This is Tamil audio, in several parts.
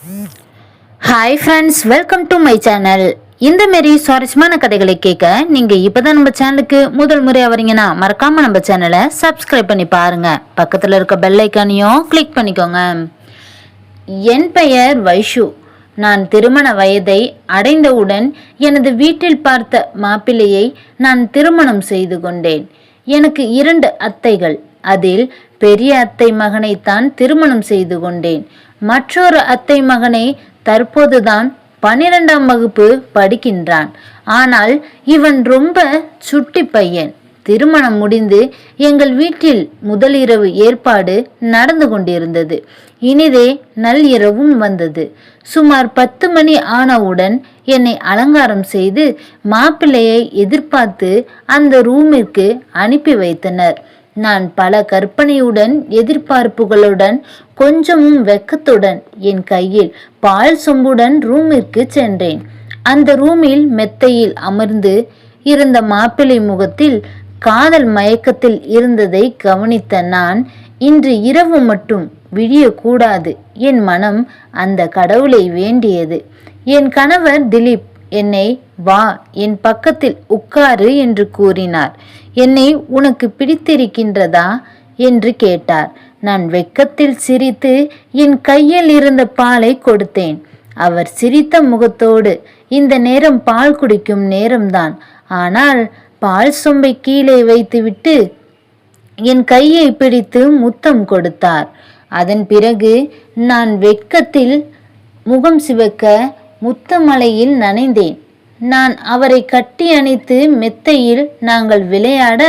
Hi friends, welcome to my channel. இந்த மாரி சுவாரஸ்யமான கதைகளை கேட்க நீங்கள் இப்போ தான் நம்ம சேனலுக்கு முதல் முறையாக வரீங்கன்னா மறக்காமல் நம்ம சேனலை சப்ஸ்கிரைப் பண்ணி பாருங்கள். பக்கத்தில் இருக்க பெல் ஐக்கானையும் கிளிக் பண்ணிக்கோங்க. என் பெயர் வைஷு. நான் திருமண வயதை அடைந்தவுடன் எனது வீட்டில் பார்த்த மாப்பிள்ளையை நான் திருமணம் செய்து கொண்டேன். எனக்கு 2 அத்தைகள். அதில் பெரிய அத்தை மகனைத்தான் திருமணம் செய்து கொண்டேன். மற்றொரு அத்தை மகனை தற்போதுதான் 12ஆம் வகுப்பு படிக்கின்றான். ஆனால் இவன் ரொம்ப சுட்டி பையன். திருமணம் முடிந்து எங்கள் வீட்டில் முதலிரவு ஏற்பாடு நடந்து கொண்டிருந்தது. இனிதே நள்ளிரவும் வந்தது. சுமார் 10 மணி ஆனவுடன் என்னை அலங்காரம் செய்து மாப்பிள்ளையை எதிர்பார்த்து அந்த ரூமிற்கு அனுப்பி வைத்தனர். நான் பல கற்பனையுடன் எதிர்பார்ப்புகளுடன் கொஞ்சமும் வெக்கத்துடன் என் கையில் பால் சொம்புடன் ரூமிற்கு சென்றேன். அந்த ரூமில் மெத்தையில் அமர்ந்து இருந்த மாப்பிள்ளை முகத்தில் காதல் மயக்கத்தில் இருந்ததை கவனித்த நான், இன்று இரவு மட்டும் விடியக்கூடாது. என் மனம் அந்த கடவுளை வேண்டியது. என் கணவர் திலீப் என்னை வா, என் பக்கத்தில் உட்காரு என்று கூறினார். என்னை உனக்கு பிடித்திருக்கின்றதா என்று கேட்டார். நான் வெக்கத்தில் சிரித்து என் கையில் இருந்த பாலை கொடுத்தேன். அவர் சிரித்த முகத்தோடு, இந்த நேரம் பால் குடிக்கும் நேரம்தான், ஆனால் பால் சொம்பை கீழே வைத்துவிட்டு என் கையை பிடித்து முத்தம் கொடுத்தார். அதன் பிறகு நான் வெட்கத்தில் முகம் சிவக்க முத்தமலையில் நனைந்தேன். நான் அவரை கட்டி அணைத்து மெத்தையில் நாங்கள் விளையாட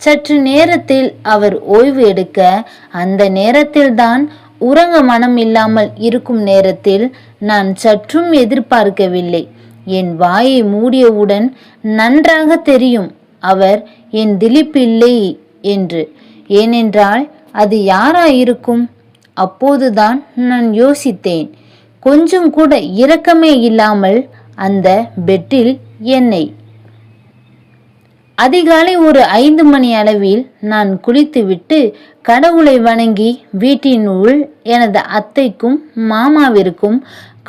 சற்று நேரத்தில் அவர் ஓய்வு எடுக்க, அந்த நேரத்தில்தான் உறங்க மனம் இல்லாமல் இருக்கும் நேரத்தில் நான் சற்றும் எதிர்பார்க்கவில்லை. என் வாயை மூடியவுடன் நன்றாக தெரியும் அவர் என் திலீப் இல்லை என்று. ஏனென்றால் அது யாராயிருக்கும்? அப்போதுதான் நான் யோசித்தேன். கொஞ்சம் கூட இரக்கமே இல்லாமல் அந்த பெட்டில் என்னை. அதிகாலை ஒரு 5 மணி அளவில் நான் குளித்துவிட்டு கடவுளை வணங்கி வீட்டினுள் எனது அத்தைக்கும் மாமாவிற்கும்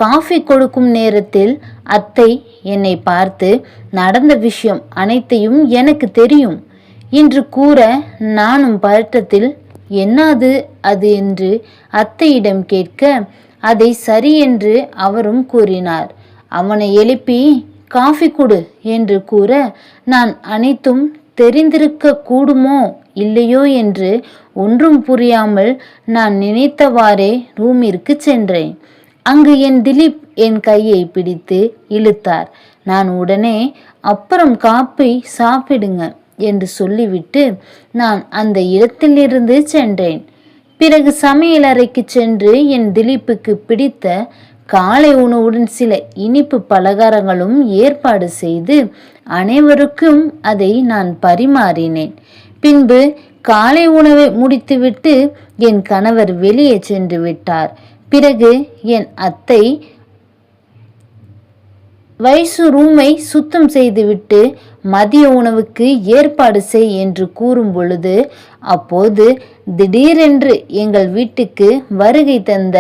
காஃபி கொடுக்கும் நேரத்தில் அத்தை என்னை பார்த்து, நடந்த விஷயம் அனைத்தையும் எனக்கு தெரியும் என்று கூற, நானும் பதட்டத்தில் என்னது அது என்று அத்தையிடம் கேட்க, அதை சரி என்று அவரும் கூறினார். அவனை எழுப்பி காஃபி கொடு என்று கூற, நான் அனைத்தும் தெரிந்திருக்க கூடுமோ இல்லையோ என்று ஒன்றும் புரியாமல் நான் நினைத்தவாறே ரூமிற்கு சென்றேன். அங்கு என் திலீப் என் கையை பிடித்து இழுத்தார். நான் உடனே அப்புறம் காப்பி சாப்பிடுங்க என்று சொல்லிவிட்டு நான் அந்த இடத்திலிருந்து சென்றேன். பிறகு சமையலறைக்கு சென்று என் திலீப்புக்கு பிடித்த காலை உணவுடன் சில இனிப்பு பலகாரங்களும் ஏற்பாடு செய்து அனைவருக்கும் அதை நான் பரிமாறினேன். பின்பு காலை உணவை முடித்துவிட்டு என் கணவர் வெளியே சென்று விட்டார். பிறகு என் அத்தை வைசு ரூமை சுத்தம் செய்துவிட்டு மதிய உணவுக்கு ஏற்பாடு செய் என்று கூறும் பொழுது, அப்போது திடீரென்று எங்கள் வீட்டுக்கு வருகை தந்த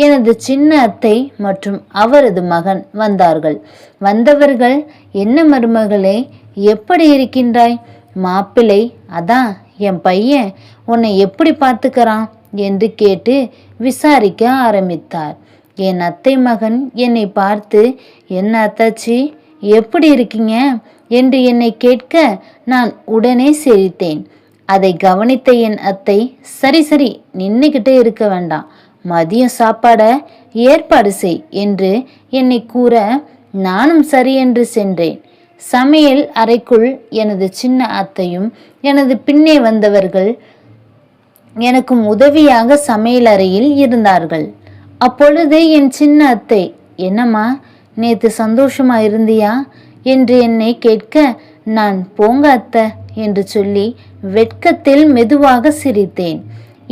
எனது சின்ன அத்தை மற்றும் அவரது மகன் வந்தார்கள். வந்தவர்கள், என்ன மருமகளே, எப்படி இருக்கின்றாய்? மாப்பிள்ளை அதான் என் பையன் உன்னை எப்படி பார்த்துக்கிறான் என்று கேட்டு விசாரிக்க ஆரம்பித்தார். என் அத்தை மகன் என்னை பார்த்து, என்ன அத்தாச்சி, எப்படி இருக்கீங்க என்று என்னை கேட்க நான் உடனே சிரித்தேன். அதை கவனித்த என் அத்தை, சரி சரி நின்றுக்கிட்டே இருக்க வேண்டாம், மதியம் சாப்பாட ஏற்பாடு செய் என்று என்னை கூற, நானும் சரி என்று சென்றேன். சமையல் அறைக்குள் எனது சின்ன அத்தையும் எனது பின்னே வந்தவர்கள் எனக்கும் உதவியாக சமையலறையில் இருந்தார்கள். அப்பொழுது என் சின்ன அத்தை, என்னம்மா நேற்று சந்தோஷமா இருந்தியா என்று என்னை கேட்க, நான் போங்க அத்தை என்று சொல்லி வெட்கத்தில் மெதுவாக சிரித்தேன்.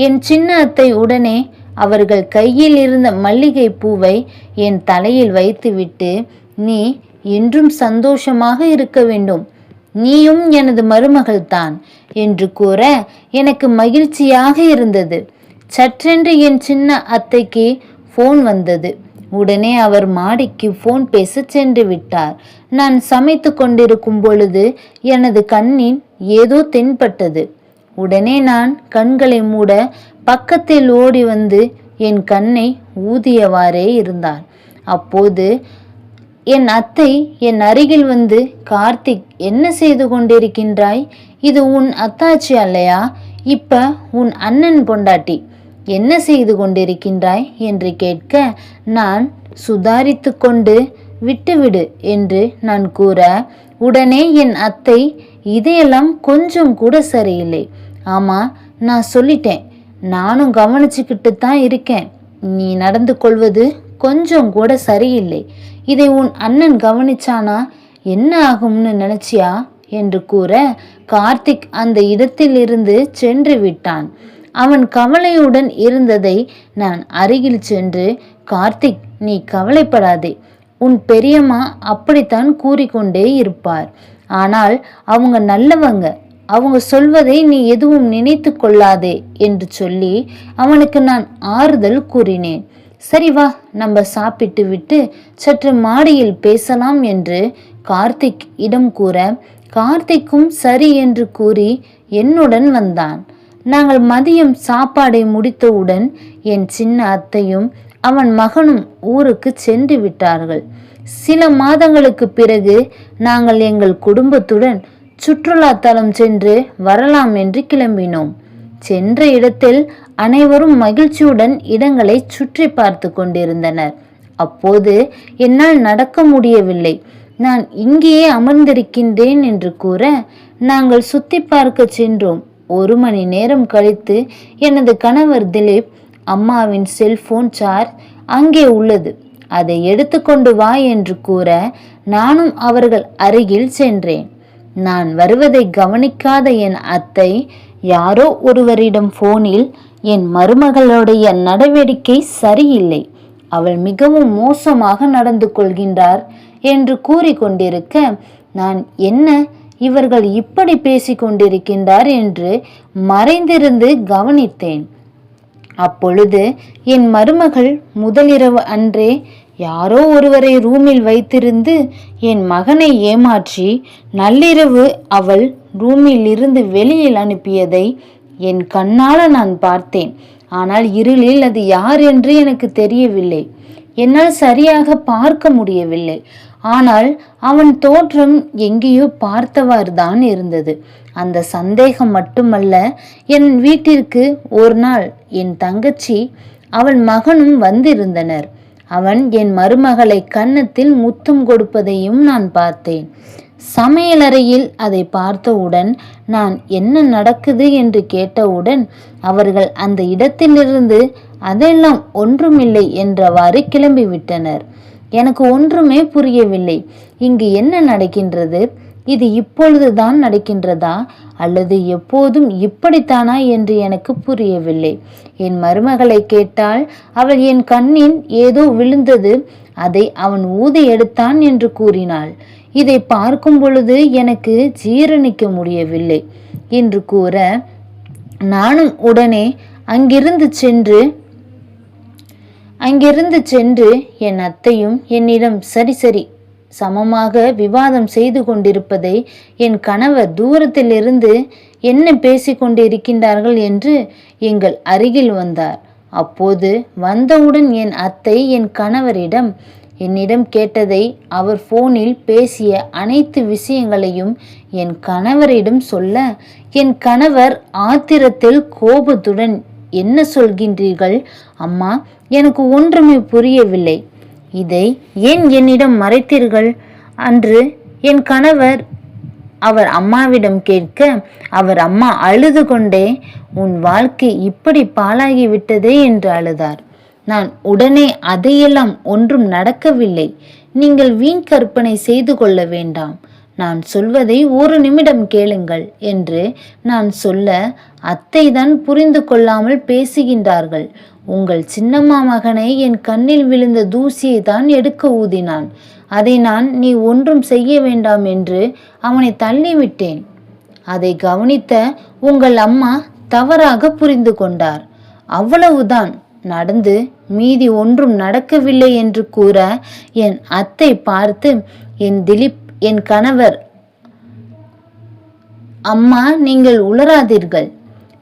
என் சின்ன அத்தை உடனே அவர்கள் கையில் இருந்த மல்லிகை பூவை என் தலையில் வைத்துவிட்டு, நீ என்றும் சந்தோஷமாக இருக்க வேண்டும், நீயும் எனது மருமகள்தான் என்று கூற எனக்கு மகிழ்ச்சியாக இருந்தது. சற்றென்று என் சின்ன அத்தைக்கு ஃபோன் வந்தது. உடனே அவர் மாடிக்கு போன் பேச சென்று விட்டார். நான் சமைத்து கொண்டிருக்கும் பொழுது எனது கண்ணில் ஏதோ தென்பட்டது. உடனே நான் கண்களை மூட பக்கத்தில் ஓடி வந்து என் கண்ணை ஊதியவாறே இருந்தார். அப்போது என் அத்தை என் அருகில் வந்து, கார்த்திக், என்ன செய்து கொண்டிருக்கின்றாய்? இது உன் அத்தாச்சி அல்லையா? இப்ப உன் அண்ணன் பொண்டாட்டி, என்ன செய்து கொண்டிருக்கின்றாய் என்று கேட்க, நான் சுதாரித்து கொண்டு விட்டுவிடு என்று நான் கூற, உடனே என் அத்தை, இதையெல்லாம் கொஞ்சம் கூட சரியில்லை. ஆமா, நான் சொல்லிட்டேன், நானும் கவனிச்சுக்கிட்டு தான் இருக்கேன். நீ நடந்து கொள்வது கொஞ்சம் கூட சரியில்லை. இதை உன் அண்ணன் கவனிச்சானா என்ன ஆகும்னு நினைச்சியா என்று கூற, கார்த்திக் அந்த இடத்திலிருந்து சென்று விட்டான். அவன் கவலையுடன் இருந்ததை நான் அருகில் சென்று, கார்த்திக், நீ கவலைப்படாதே, உன் பெரியம்மா அப்படித்தான் கூறிக்கொண்டே இருப்பார். ஆனால் அவங்க நல்லவங்க, அவங்க சொல்வதை நீ எதுவும் நினைத்து கொள்ளாதே என்று சொல்லி அவனுக்கு நான் ஆறுதல் கூறினேன். சரி வா, நம்ம சாப்பிட்டு விட்டு சற்று மாடியில் பேசலாம் என்று கார்த்திக் இடம் கூற, கார்த்திக்கும் சரி என்று கூறி என்னுடன் வந்தான். நாங்கள் மதியம் சாப்பாடை முடித்தவுடன் என் சின்ன அத்தையும் அவன் மகனும் ஊருக்கு சென்று விட்டார்கள். சில மாதங்களுக்கு பிறகு நாங்கள் எங்கள் குடும்பத்துடன் சுற்றுலா தலம் சென்று வரலாம் என்று கிளம்பினோம். சென்ற இடத்தில் அனைவரும் மகிழ்ச்சியுடன் இடங்களை சுற்றி பார்த்து கொண்டிருந்தனர். அப்போது என்னால் நடக்க முடியவில்லை. நான் இங்கேயே அமர்ந்திருக்கின்றேன் என்று கூற, நாங்கள் சுத்தி பார்க்க சென்றோம். 1 மணி நேரம் கழித்து எனது கணவர் திலீப், அம்மாவின் செல்போன் சார்ஜ் அங்கே உள்ளது, அதை எடுத்துக்கொண்டு வா என்று கூற, நானும் அவர்கள் அருகில் சென்றேன். நான் வருவதை கவனிக்காத என் அத்தை, யாரோ ஒருவரிடம் போனில், என் மருமகளுடைய நடவடிக்கை சரியில்லை, அவள் மிகவும் மோசமாக நடந்து கொள்கின்றார் என்று கூறிக்கொண்டிருக்க, நான் என்ன இவர்கள் இப்படி பேசிக்கொண்டிருக்கின்றார் என்று மறைந்திருந்து கவனித்தேன். அப்பொழுது என் மருமகள் முதலிரவு அன்றே யாரோ ஒருவரை ரூமில் வைத்திருந்து என் மகனை ஏமாற்றி நள்ளிரவு அவள் ரூமில் இருந்து வெளியில் அனுப்பியதை என் கண்ணால நான் பார்த்தேன். ஆனால் இருளில் அது யார் என்று எனக்கு தெரியவில்லை. என்னால் சரியாக பார்க்க முடியவில்லை. ஆனால் அவன் தோற்றம் எங்கேயோ பார்த்தவாறு தான் இருந்தது. அந்த சந்தேகம் மட்டுமல்ல, என் வீட்டிற்கு ஒரு நாள் என் தங்கச்சி அவன் மகனும் வந்திருந்தனர். அவன் என் மருமகளை கன்னத்தில் முத்தம் கொடுப்பதையும் நான் பார்த்தேன். சமையலறையில் அதை பார்த்தவுடன் நான் என்ன நடக்குது என்று கேட்டவுடன் அவர்கள் அந்த இடத்திலிருந்து அதெல்லாம் ஒன்றுமில்லை என்றவாறு கிளம்பிவிட்டனர். எனக்கு ஒன்றுமே புரியவில்லை. இங்கு என்ன நடக்கின்றது? இது இப்பொழுதுதான் நடக்கின்றதா அல்லது எப்போதும் இப்படித்தானா என்று எனக்கு புரியவில்லை. என் மருமகளை கேட்டால் அவள் என் கண்ணில் ஏதோ விழுந்தது, அதை அவன் ஊதி எடுத்தான் என்று கூறினாள். இதை பார்க்கும் பொழுது எனக்கு ஜீரணிக்க முடியவில்லை என்று கூற, நானும் உடனே அங்கிருந்து சென்று என் அத்தையும் என்னிடம் சரி சமமாக விவாதம் செய்து கொண்டிருப்பதை என் கணவர் தூரத்திலிருந்து என்ன பேசிக்கொண்டிருக்கின்றார்கள் என்று எங்கள் அருகில் வந்தார். அப்போது வந்தவுடன் என் அத்தை என் கணவரிடம் என்னிடம் கேட்டதை, அவர் போனில் பேசிய அனைத்து விஷயங்களையும் என் கணவரிடம் சொல்ல, என் கணவர் ஆத்திரத்தில் கோபத்துடன், என்ன சொல்கின்றீர்கள் அம்மா? எனக்கு ஒன்றுமே புரியவில்லை. இதை ஏன் என்னிடம் மறைத்தீர்கள்? அன்று என் கணவர் அவர் அம்மாவிடம் கேட்க, அவர் அம்மா அழுது கொண்டே, உன் வாழ்க்கை இப்படி பாழாகிவிட்டதே என்று அழுதார். நான் உடனே அதையெல்லாம் ஒன்றும் நடக்கவில்லை, நீங்கள் வீண் கற்பனை செய்து கொள்ள வேண்டாம், நான் சொல்வதை 1 நிமிடம் கேளுங்கள் என்று நான் சொல்ல, அத்தை தான் புரிந்து கொள்ளாமல் பேசுகின்றார்கள். உங்கள் சின்னம்மா மகனை என் கண்ணில் விழுந்த தூசியை தான் எடுக்க ஊதினான். அதை நான் நீ ஒன்றும் செய்ய வேண்டாம் என்று அவனை தள்ளிவிட்டேன். அதை கவனித்த உங்கள் அம்மா தவறாக புரிந்து கொண்டார். அவ்வளவுதான். நடந்து மீதி ஒன்றும் நடக்கவில்லை என்று கூற என் அத்தை பார்த்து, என் திலீப் என் கணவர். அம்மா, நீங்கள் உளராதீர்கள்.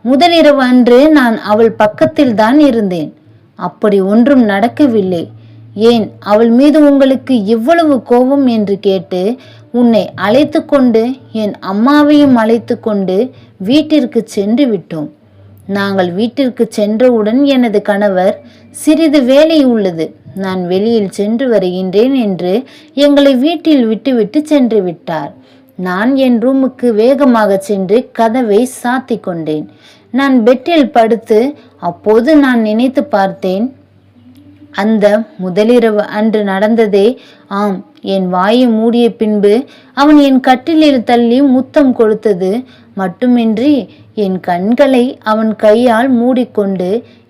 முதலிரவு அன்று நான் அவள் பக்கத்தில் தான் இருந்தேன். அப்படி ஒன்றும் நடக்கவில்லை. ஏன் அவள் மீது உங்களுக்கு இவ்வளவு கோபம் என்று கேட்டு உன்னை அழைத்து கொண்டு என் அம்மாவையும் அழைத்து கொண்டு வீட்டிற்கு சென்று விட்டோம். நாங்கள் வீட்டிற்கு சென்றவுடன் எனது கணவர், சிறிது வேலை உள்ளது, நான் வெளியில் சென்று வருகின்றேன் என்று எங்களை வீட்டில் விட்டுவிட்டு சென்று விட்டார். நான் என் ரூமுக்கு வேகமாக சென்று கதவை சாத்தி கொண்டேன். நான் பெட்டில் படுத்து அப்போது நான் நினைத்து பார்த்தேன், அந்த முதலிரவு அன்று நடந்ததே. ஆம், என் வாயை மூடிய பின்பு அவன் என் கட்டிலில் தள்ளி முத்தம் கொடுத்தது மட்டுமின்றி என் கண்களை அவன் கையால் மூடிக்கொண்டு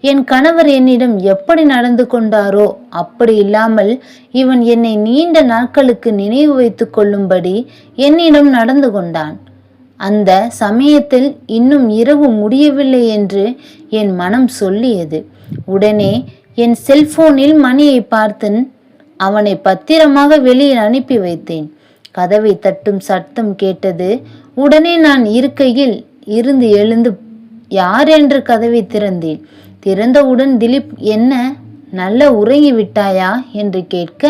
என் கணவர் என்னிடம் எப்படி நடந்து கொண்டாரோ அப்படி இல்லாமல் இவன் என்னை நீண்ட நாட்களுக்கு நினைவு வைத்து கொள்ளும்படி என்னிடம் நடந்து கொண்டான். அந்த சமயத்தில் இன்னும் இரவு முடியவில்லை என்று என் மனம் சொல்லியது. உடனே என் செல்போனில் மணியை பார்த்தேன். அவனை பத்திரமாக வெளியில் அனுப்பி வைத்தேன். கதவை தட்டும் சத்தம் கேட்டது. உடனே நான் இருக்கையில் இருந்து எழுந்து யார் என்று கதவை திறந்தேன். திறந்தவுடன் திலீப், என்ன நல்ல உறங்கி விட்டாயா என்று கேட்க,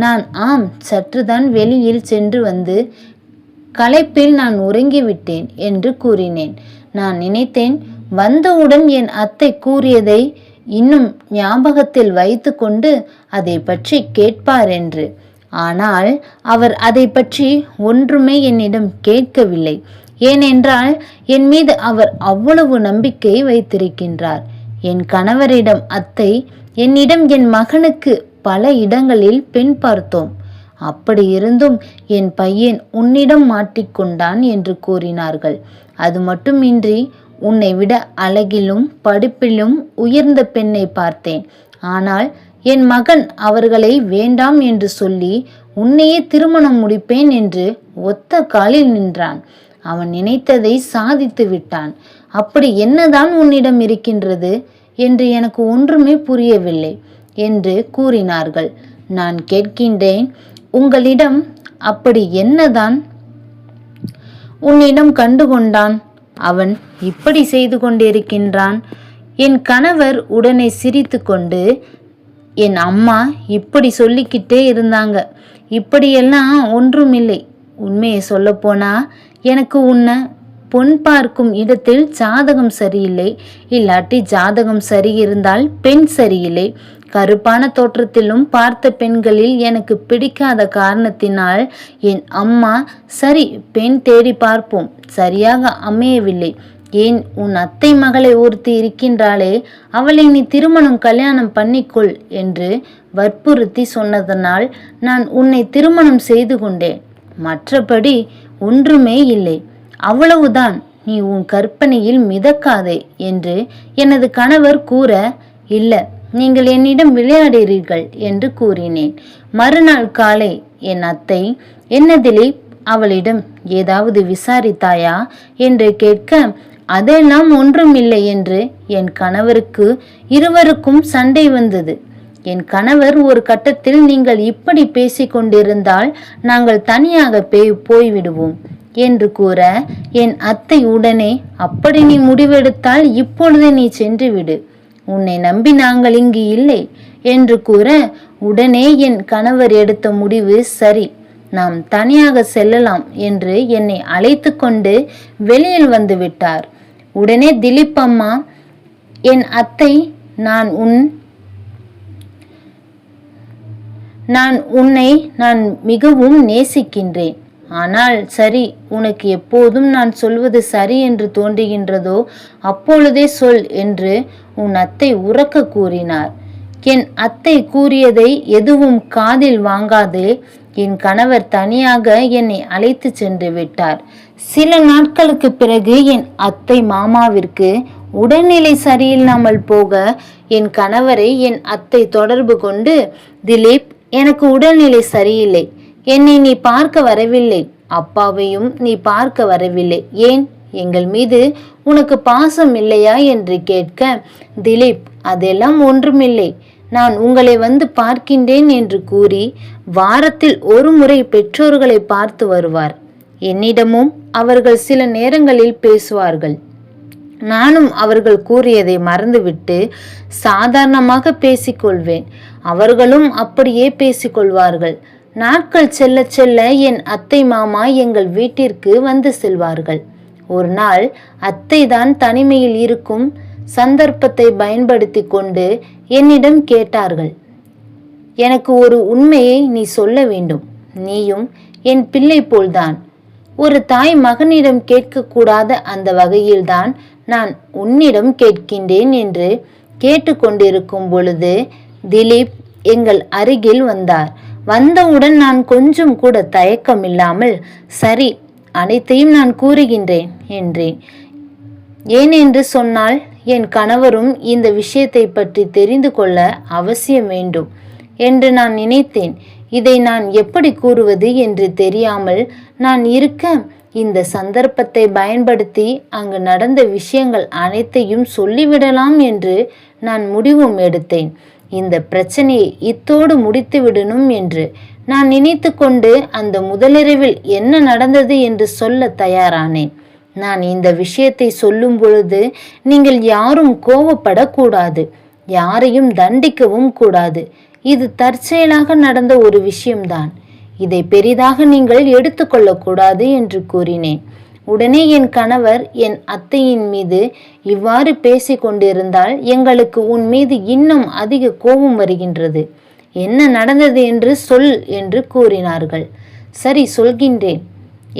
நான் ஆம், சற்றுதான் வெளியில் சென்று வந்து களைப்பில் நான் உறங்கிவிட்டேன் என்று கூறினேன். நான் நினைத்தேன், வந்தவுடன் என் அத்தை கூறியதை இன்னும் ஞாபகத்தில் வைத்து கொண்டு அதை பற்றி கேட்பார் என்று. ஆனால் அவர் அதை பற்றி ஒன்றுமே என்னிடம் கேட்கவில்லை. ஏனென்றால் என் மீது அவர் அவ்வளவு நம்பிக்கை வைத்திருக்கின்றார். என் கணவரிடம் அத்தை, என்னிடம் என் மகனுக்கு பல இடங்களில் பெண் பார்த்தோம். அப்படி இருந்தும் என் பையன் உன்னிடம் மாட்டிக்கொண்டான் என்று கூறினார்கள். அது மட்டுமின்றி உன்னை விட அழகிலும் படிப்பிலும் உயர்ந்த பெண்ணை பார்த்தேன். ஆனால் என் மகன் அவர்களை வேண்டாம் என்று சொல்லி உன்னையே திருமணம் முடிப்பேன் என்று ஒத்த காலில் நின்றான். அவன் நினைத்ததை சாதித்து விட்டான். அப்படி என்னதான் உன்னிடம் இருக்கின்றது என்று எனக்கு ஒன்றுமே புரியவில்லை என்று கூறினார்கள். நான் கேட்கின்றேன், உங்களிடம் அப்படி என்னதான் உன்னிடம் கண்டுகொண்டான்? அவன் இப்படி செய்து கொண்டிருக்கின்றான். என் கணவர் உடனே சிரித்து கொண்டு, என் அம்மா இப்படி சொல்லிக்கிட்டே இருந்தாங்க, இப்படியெல்லாம் ஒன்றுமில்லை. உண்மையை சொல்லப்போனா எனக்கு உன்னை பொன் பார்க்கும் இடத்தில் ஜாதகம் சரியில்லை, இல்லாட்டி ஜாதகம் சரி இருந்தால் பெண் சரியில்லை. கருப்பான தோற்றத்திலும் பார்த்த பெண்களில் எனக்கு பிடிக்காத காரணத்தினால் என் அம்மா, சரி பெண் தேடி பார்ப்போம், சரியாக அமையவில்லை. ஏன், உன் அத்தை மகளை ஒருத்தி இருக்கின்றாளே, அவளை நீ கல்யாணம் பண்ணிக்கொள் என்று வற்புறுத்தி சொன்னதனால் நான் உன்னை திருமணம் செய்து கொண்டேன். மற்றபடி ஒன்றுமே இல்லை. அவ்வளவுதான், நீ உன் கற்பனையில் மிதக்காதே என்று எனது கணவர் கூற, இல்லை, நீங்கள் என்னிடம் விளையாடுகிறீர்கள் என்று கூறினேன். மறுநாள் காலை என் அத்தை, என்ன திலீப், அவளிடம் ஏதாவது விசாரித்தாயா என்று கேட்க, அதெல்லாம் ஒன்றுமில்லை என்று என் கணவருக்கு இருவருக்கும் சண்டை வந்தது. என் கணவர் ஒரு கட்டத்தில், நீங்கள் இப்படி பேசிக்கொண்டிருந்தால் நாங்கள் தனியாக போய்விடுவோம் என்று கூற, என் அத்தை உடனே, அப்படி நீ முடிவெடுத்தால் இப்பொழுது நீ சென்று விடு, உன்னை நம்பி நாங்கள் இங்கு இல்லை என்று கூற, உடனே என் கணவர் எடுத்த முடிவு சரி, நாம் தனியாக செல்லலாம் என்று என்னை அழைத்து கொண்டு வெளியில் வந்து விட்டார். உடனே திலீப் அம்மா, என் அத்தை, நான் உன்னை மிகவும் நேசிக்கின்றேன். ஆனால் சரி, உனக்கு எப்போதும் நான் சொல்வது சரி என்று தோன்றுகின்றதோ அப்பொழுதே சொல் என்று உன் அத்தை உரக்க கூறினார். என் அத்தை கூறியதை எதுவும் காதில் வாங்காதே என் கணவர் தனியாக என்னை அழைத்து சென்று விட்டார். சில நாட்களுக்கு பிறகு என் அத்தை மாமாவிற்கு உடல்நிலை சரியில்லாமல் போக என் கணவரை என் அத்தை தொடர்பு கொண்டு, திலீப், எனக்கு உடல்நிலை சரியில்லை, என்னை நீ பார்க்க வரவில்லை, அப்பாவையும் நீ பார்க்க வரவில்லை, ஏன், எங்கள் மீது உனக்கு பாசம் இல்லையா என்று கேட்க, திலீப், அதெல்லாம் ஒன்றுமில்லை. நான் உங்களை வந்து பார்க்கின்றேன் என்று கூறி வாரத்தில் ஒரு முறை பெற்றோர்களை பார்த்து வருவார். என்னிடமும் அவர்கள் சில நேரங்களில் பேசுவார்கள். நானும் அவர்கள் கூறியதை மறந்துவிட்டு சாதாரணமாக பேசிக்கொள்வேன். அவர்களும் அப்படியே பேசிக்கொள்வார்கள். நாட்கள் செல்ல செல்ல என் அத்தை மாமா எங்கள் வீட்டிற்கு வந்து செல்வார்கள். ஒரு நாள் அத்தை தான் தனிமையில் இருக்கும் சந்தர்ப்பத்தை பயன்படுத்தி கொண்டு என்னிடம் கேட்டார்கள். எனக்கு ஒரு உண்மையை நீ சொல்ல வேண்டும். நீயும் என் பிள்ளை போல்தான். ஒரு தாய் மகனிடம் கேட்கக்கூடாத அந்த வகையில்தான் நான் உன்னிடம் கேட்கின்றேன் என்று கேட்டுக்கொண்டிருக்கும் பொழுது திலீப் எங்கள் அருகில் வந்தார். வந்தவுடன் நான் கொஞ்சம் கூட தயக்கமில்லாமல் சரி, அனைத்தையும் நான் கூறுகின்றேன் என்றேன். ஏனென்று சொன்னால் என் கணவரும் இந்த விஷயத்தை பற்றி தெரிந்து கொள்ள அவசியம் வேண்டும் என்று நான் நினைத்தேன். இதை நான் எப்படி கூறுவது என்று தெரியாமல் நான் இருக்க இந்த சந்தர்ப்பத்தை பயன்படுத்தி அங்கு நடந்த விஷயங்கள் அனைத்தையும் சொல்லிவிடலாம் என்று நான் முடிவும் எடுத்தேன். இந்த பிரச்சனையை இத்தோடு முடித்துவிடணும் என்று நான் நினைத்து கொண்டு அந்த முதலிரவில் என்ன நடந்தது என்று சொல்ல தயாரானேன். நான் இந்த விஷயத்தை சொல்லும் பொழுது நீங்கள் யாரும் கோபப்படக்கூடாது, யாரையும் தண்டிக்கவும் கூடாது. இது தற்செயலாக நடந்த ஒரு விஷயம்தான். இதை பெரிதாக நீங்கள் எடுத்துக்கொள்ளக்கூடாது என்று கூறினேன். உடனே என் கணவர் என் அத்தையின் மீது இவ்வாறு பேசி கொண்டிருந்தால் எங்களுக்கு உன் மீது இன்னும் அதிக கோபம் வருகின்றது. என்ன நடந்தது என்று சொல் என்று கூறினார்கள். சரி, சொல்கின்றேன்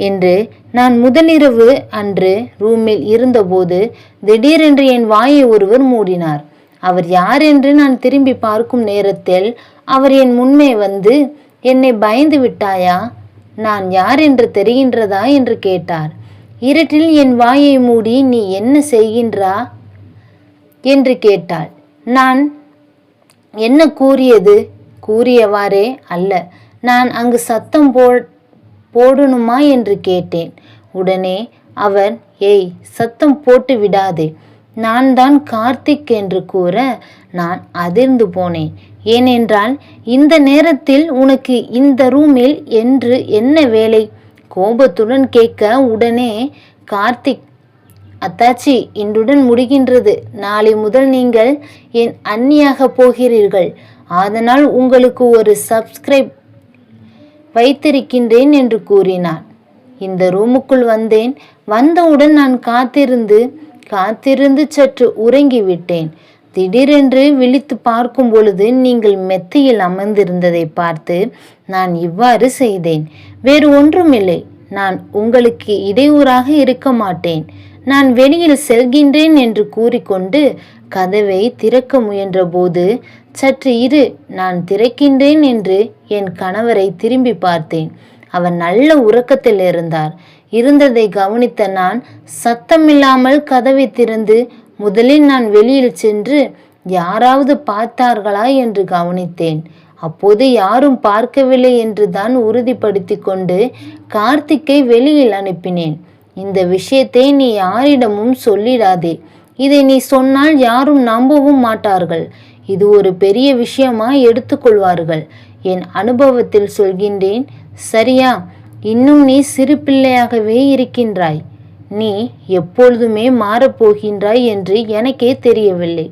என்று நான் முதலிரவு அன்று ரூமில் இருந்தபோது திடீரென்று என் வாயை ஒருவர் மூடினார். அவர் யார் என்று நான் திரும்பி பார்க்கும் நேரத்தில் அவர் என் முன்னே வந்து, என்னை பயந்து விட்டாயா? நான் யார் என்று தெரிகின்றதா என்று கேட்டார். இருட்டில் என் வாயை மூடி நீ என்ன செய்கின்றா என்று கேட்டாள். நான் என்ன கூறியது? கூறியவாறே அல்ல, நான் அங்கு சத்தம் போடணுமா என்று கேட்டேன். உடனே அவர், ஏய், சத்தம் போட்டு விடாதே, நான் தான் கார்த்திக் என்று கூற நான் அதிர்ந்து போனேன். ஏனென்றால் இந்த நேரத்தில் உனக்கு இந்த ரூமில் என்று என்ன வேலை? கோபத்துடன் கேட்க உடனே கார்த்திக், அத்தாச்சி, இன்றுடன் முடிகின்றது. நாளை முதல் நீங்கள் என் அண்ணியாக போகிறீர்கள். அதனால் உங்களுக்கு ஒரு சப்ஸ்கிரைப் வைத்திருக்கின்றேன் என்று கூறினான். இந்த ரூமுக்குள் வந்தேன். வந்தவுடன் நான் காத்திருந்து சற்று உறங்கிவிட்டேன். திடீரென்று விழித்து பார்க்கும் பொழுது நீங்கள் மெத்தையில் அமர்ந்திருந்ததை பார்த்து நான் இவ்வாறு செய்தேன். வேறு ஒன்றுமில்லை. நான் உங்களுக்கு இடையூறாக இருக்க மாட்டேன். நான் வெளியில் செல்கின்றேன் என்று கூறிக்கொண்டு கதவை திறக்க முயன்ற போது, சற்று இரு, நான் திறக்கின்றேன் என்று என் கணவரை திரும்பி பார்த்தேன். அவர் நல்ல உறக்கத்தில் இருந்ததை கவனித்த நான் சத்தமில்லாமல் கதவை திறந்து முதலில் நான் வெளியில் சென்று யாராவது பார்த்தார்களா என்று கவனித்தேன். அப்போது யாரும் பார்க்கவில்லை என்று தான் உறுதிப்படுத்தி கொண்டு கார்த்திக்கை வெளியில் அனுப்பினேன். இந்த விஷயத்தை நீ யாரிடமும் சொல்லிடாதே. இதை நீ சொன்னால் யாரும் நம்பவும் மாட்டார்கள். இது ஒரு பெரிய விஷயமா எடுத்துக்கொள்வார்கள். என் அனுபவத்தில் சொல்கின்றேன், சரியா? இன்னும் நீ சிறு பிள்ளையாகவே இருக்கின்றாய். நீ எப்பொழுதுமே மாறப்போகின்றாய் என்று எனக்கே தெரியவில்லை.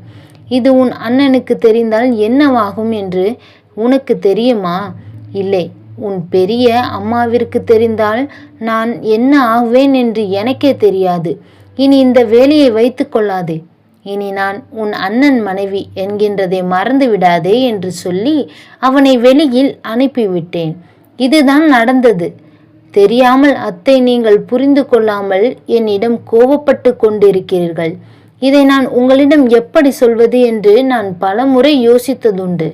இது உன் அண்ணனுக்கு தெரிந்தால் என்னவாகும் என்று உனக்கு தெரியுமா? இல்லை, உன் பெரிய அம்மாவிற்கு தெரிந்தால் நான் என்ன ஆவேன் என்று எனக்கே தெரியாது. இனி இந்த வேலையை வைத்து கொள்ளாதே. இனி நான் உன் அண்ணன் மனைவி என்கின்றதை மறந்து விடாதே என்று சொல்லி அவனை வெளியில் அனுப்பிவிட்டேன். இதுதான் நடந்தது. தெரியாமல் அத்தை, நீங்கள் புரிந்து கொள்ளாமல் என்னிடம் கோபப்பட்டு கொண்டிருக்கிறீர்கள். இதை நான் உங்களிடம் எப்படி சொல்வது என்று நான் பலமுறை யோசித்ததுண்டு.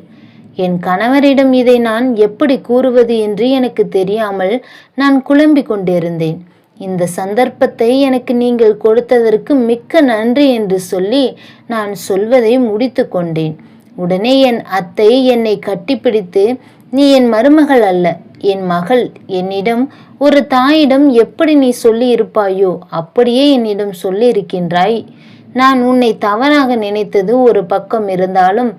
என் கணவரிடம் இதை நான் எப்படி கூறுவது என்று எனக்கு தெரியாமல் நான் குழம்பிக் கொண்டிருந்தேன். இந்த சந்தர்ப்பத்தை எனக்கு நீங்கள் கொடுத்ததற்கு மிக்க நன்றி என்று சொல்லி நான் சொல்வதை முடித்து கொண்டேன். உடனே என் அத்தை என்னை கட்டிப்பிடித்து, நீ என் மருமகள் அல்ல, என் மகள். என்னிடம் ஒரு தாயிடம் எப்படி நீ சொல்லி இருப்பாயோ அப்படியே என்னிடம் சொல்லி இருக்கின்றாய். நான் உன்னை தவறாக நினைத்தது ஒரு பக்கம் இருந்தாலும்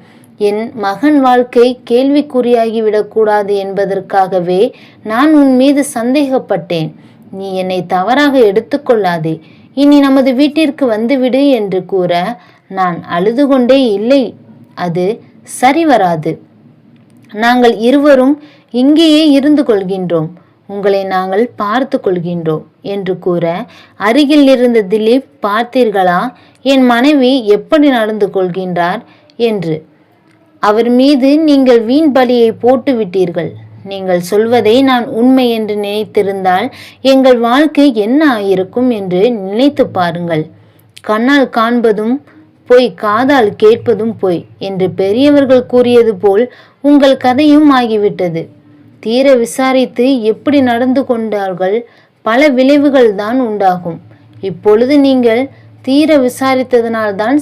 என் மகன் வாழ்க்கை கேள்விக்குறியாகிவிடக்கூடாது என்பதற்காகவே நான் உன் மீது சந்தேகப்பட்டேன். நீ என்னை தவறாக எடுத்துக்கொள்ளாதே. இனி நமது வீட்டிற்கு வந்துவிடு என்று கூற நான் அழுது கொண்டே, இல்லை, அது சரி வராது. நாங்கள் இருவரும் இங்கேயே இருந்து கொள்கின்றோம். உங்களை நாங்கள் பார்த்து கொள்கின்றோம் என்று கூற, அருகில் இருந்த திலீப், பார்த்தீர்களா என் மனைவி எப்படி நடந்து கொள்கின்றார் என்று. அவர் மீது நீங்கள் வீண் பலியை போட்டு விட்டீர்கள். நீங்கள் சொல்வதை நான் உண்மை என்று நினைத்திருந்தால் எங்கள் வாழ்க்கை என்ன ஆயிருக்கும் என்று நினைத்து பாருங்கள். கண்ணால் காண்பதும் பொய், காதால் கேட்பதும் பொய் என்று பெரியவர்கள் கூறியது போல் உங்கள் கதையும் ஆகிவிட்டது. தீர விசாரித்து எப்படி நடந்து கொண்டார்கள் பல விளைவுகள் தான் உண்டாகும். இப்பொழுது நீங்கள் தீர விசாரித்ததனால்தான்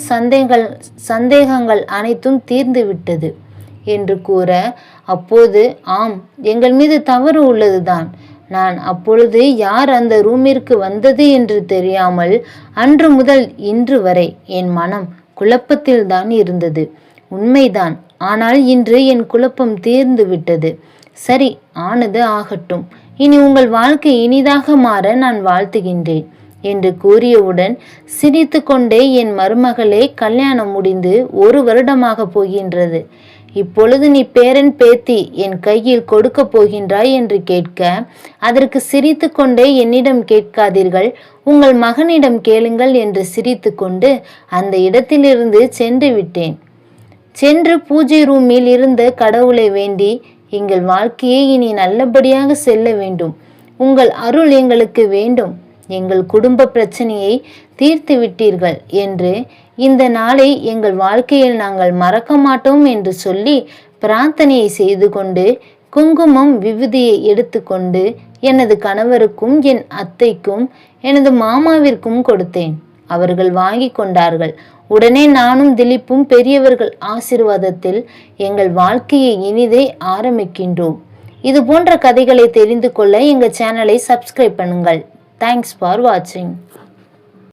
சந்தேகங்கள் அனைத்தும் தீர்ந்து விட்டது என்று கூற, அப்போது ஆம், எங்கள் மீது தவறு உள்ளதுதான். நான் அப்பொழுது யார் அந்த ரூமிற்கு வந்தது என்று தெரியாமல் அன்று முதல் இன்று வரை என் மனம் குழப்பத்தில்தான் இருந்தது. உண்மைதான். ஆனால் இன்று என் குழப்பம் தீர்ந்து விட்டது. சரி, ஆனது ஆகட்டும். இனி உங்கள் வாழ்க்கை இனிதாக மாற நான் வாழ்த்துகின்றேன் என்று கூறியவுடன் சிரித்து கொண்டே, என் மருமகளே, கல்யாணம் முடிந்து 1 வருடமாக போகின்றது. இப்பொழுது நீ பேரன் பேத்தி என் கையில் கொடுக்க போகின்றாய் என்று கேட்க, அதற்கு சிரித்து கொண்டே, என்னிடம் கேட்காதீர்கள், உங்கள் மகனிடம் கேளுங்கள் என்று சிரித்து கொண்டு அந்த இடத்திலிருந்து சென்று விட்டேன். சென்று பூஜை ரூமில் இருந்த கடவுளை வேண்டி, எங்கள் வாழ்க்கையை இனி நல்லபடியாக செல்ல வேண்டும், உங்கள் அருள் எங்களுக்கு வேண்டும், எங்கள் குடும்ப பிரச்சனையை தீர்த்து விட்டீர்கள் என்று, இந்த நாளை எங்கள் வாழ்க்கையில் நாங்கள் மறக்க மாட்டோம் என்று சொல்லி பிரார்த்தனையை செய்து கொண்டு குங்குமம் விபூதியை எடுத்துக்கொண்டு எனது கணவருக்கும் என் அத்தைக்கும் எனது மாமாவிற்கும் கொடுத்தேன். அவர்கள் வாங்கி கொண்டார்கள். உடனே நானும் திலீப்பும் பெரியவர்கள் ஆசீர்வாதத்தில் எங்கள் வாழ்க்கையை இனிதே ஆரம்பிக்கின்றோம். இது போன்ற கதைகளை தெரிந்து கொள்ள எங்கள் சேனலை சப்ஸ்கிரைப் பண்ணுங்கள். தேங்க்ஸ் ஃபார் வாட்சிங்.